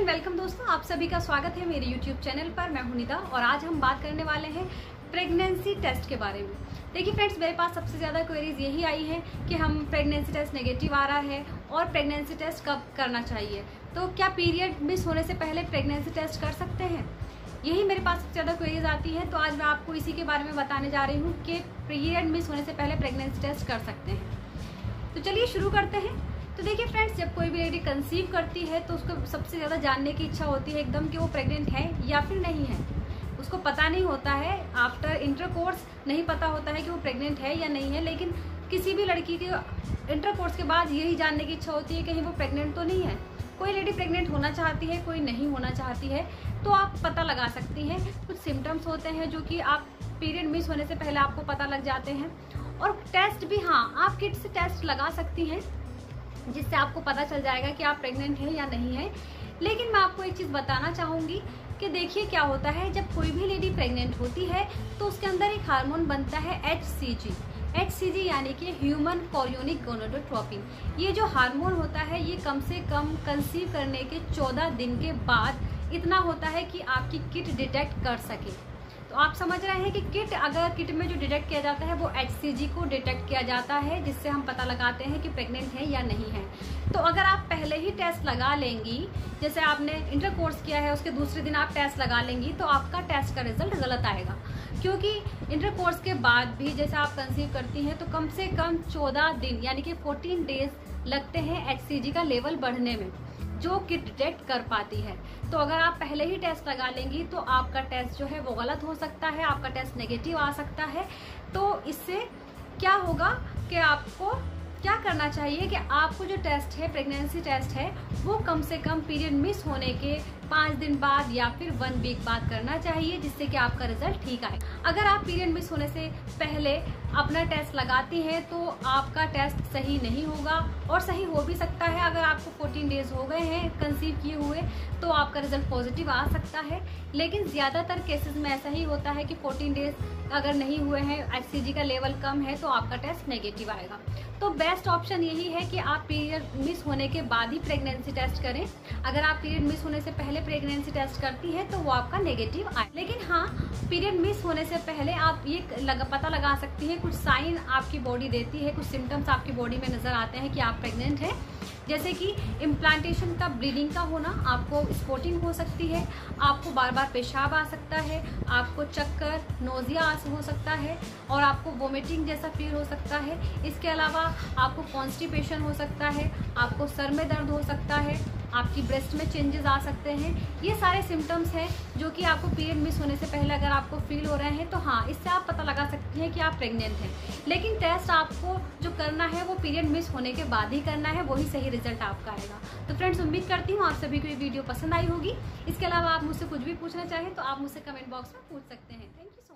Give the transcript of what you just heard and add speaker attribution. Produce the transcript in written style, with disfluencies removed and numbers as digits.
Speaker 1: Welcome दोस्तों, आप सभी का स्वागत है मेरे YouTube चैनल पर। मैं हूं निदा और आज हम बात करने वाले हैं प्रेगनेंसी टेस्ट के बारे में। देखिए फ्रेंड्स, मेरे पास सबसे ज़्यादा क्वेरीज यही आई है कि हम प्रेगनेंसी टेस्ट नेगेटिव आ रहा है और प्रेगनेंसी टेस्ट कब करना चाहिए, तो क्या पीरियड मिस होने से पहले प्रेगनेंसी टेस्ट कर सकते हैं। यही मेरे पास सबसे ज़्यादा क्वेरीज आती है, तो आज मैं आपको इसी के बारे में बताने जा रही हूँ कि पीरियड मिस होने से पहले प्रेगनेंसी टेस्ट कर सकते हैं। तो चलिए शुरू करते हैं। तो देखिए फ्रेंड्स, जब कोई भी लेडी कंसीव करती है तो उसको सबसे ज़्यादा जानने की इच्छा होती है एकदम कि वो प्रेग्नेंट है या फिर नहीं है। उसको पता नहीं होता है, आफ्टर इंटरकोर्स नहीं पता होता है कि वो प्रेग्नेंट है या नहीं है, लेकिन किसी भी लड़की के इंटरकोर्स के बाद यही जानने की इच्छा होती है कहीं वो प्रेग्नेंट तो नहीं है। कोई लेडी प्रेग्नेंट होना चाहती है, कोई नहीं होना चाहती है, तो आप पता लगा सकती हैं। कुछ सिम्टम्स होते हैं जो कि आप पीरियड मिस होने से पहले आपको पता लग जाते हैं। और टेस्ट भी, हाँ, आप किट से टेस्ट लगा सकती हैं जिससे आपको पता चल जाएगा कि आप प्रेग्नेंट हैं या नहीं है। लेकिन मैं आपको एक चीज़ बताना चाहूँगी कि देखिए क्या होता है, जब कोई भी लेडी प्रेग्नेंट होती है तो उसके अंदर एक हार्मोन बनता है HCG यानी कि ह्यूमन कोरियोनिक गोनाडोट्रोपिन। ये जो हार्मोन होता है ये कम से कम कंसीव करने के 14 दिन के बाद इतना होता है कि आपकी किट डिटेक्ट कर सके। तो आप समझ रहे हैं कि किट में जो डिटेक्ट किया जाता है वो HCG को डिटेक्ट किया जाता है, जिससे हम पता लगाते हैं कि प्रेग्नेंट है या नहीं है। तो अगर आप पहले ही टेस्ट लगा लेंगी, जैसे आपने इंटरकोर्स किया है उसके दूसरे दिन आप टेस्ट लगा लेंगी, तो आपका टेस्ट का रिजल्ट गलत आएगा। क्योंकि इंटरकोर्स के बाद भी जैसे आप कंसीव करती हैं तो कम से कम 14 दिन यानी कि 14 डेज लगते हैं HCG का लेवल बढ़ने में, जो किट डिटेक्ट कर पाती है। तो अगर आप पहले ही टेस्ट लगा लेंगी तो आपका टेस्ट जो है वो गलत हो सकता है, आपका टेस्ट नेगेटिव आ सकता है। तो इससे क्या होगा कि आपको क्या करना चाहिए कि आपको जो टेस्ट है, प्रेगनेंसी टेस्ट है, वो कम से कम पीरियड मिस होने के 5 दिन बाद या फिर 1 वीक बाद करना चाहिए, जिससे कि आपका रिजल्ट ठीक आए। अगर आप पीरियड मिस होने से पहले अपना टेस्ट लगाती हैं तो आपका टेस्ट सही नहीं होगा, और सही हो भी सकता है। अगर आपको 14 डेज हो गए हैं कंसीव किए हुए तो आपका रिजल्ट पॉजिटिव आ सकता है। लेकिन ज़्यादातर केसेस में ऐसा ही होता है कि 14 डेज अगर नहीं हुए हैं, HCG का लेवल कम है, तो आपका टेस्ट नेगेटिव आएगा। तो बेस्ट ऑप्शन यही है कि आप पीरियड मिस होने के बाद ही प्रेगनेंसी टेस्ट करें। अगर आप पीरियड मिस होने से पहले प्रेगनेंसी टेस्ट करती हैं तो वो आपका नेगेटिव आए। लेकिन हाँ, पीरियड मिस होने से पहले आप ये पता लगा सकती हैं, कुछ साइन आपकी बॉडी देती है, कुछ सिम्टम्स आपकी बॉडी में नजर आते हैं कि आप प्रेग्नेंट हैं। जैसे कि इम्प्लांटेशन का, ब्लीडिंग का होना, आपको स्पॉटिंग हो सकती है, आपको बार बार पेशाब आ सकता है, आपको चक्कर, नोजिया हो सकता है, और आपको वोमिटिंग जैसा फील हो सकता है। इसके अलावा आपको कॉन्स्टिपेशन हो सकता है, आपको सर में दर्द हो सकता है, आपकी ब्रेस्ट में चेंजेस आ सकते हैं। ये सारे सिम्टम्स हैं जो कि आपको पीरियड मिस होने से पहले अगर आपको फील हो रहे हैं तो हाँ, इससे आप पता लगा सकती हैं कि आप प्रेग्नेंट हैं। लेकिन टेस्ट आपको जो करना है वो पीरियड मिस होने के बाद ही करना है, वही सही रिजल्ट आपका आएगा। तो फ्रेंड्स, उम्मीद करती हूँ आप सभी को ये वीडियो पसंद आई होगी। इसके अलावा आप मुझसे कुछ भी पूछना चाहें तो आप मुझसे कमेंट बॉक्स में पूछ सकते हैं। Thank you.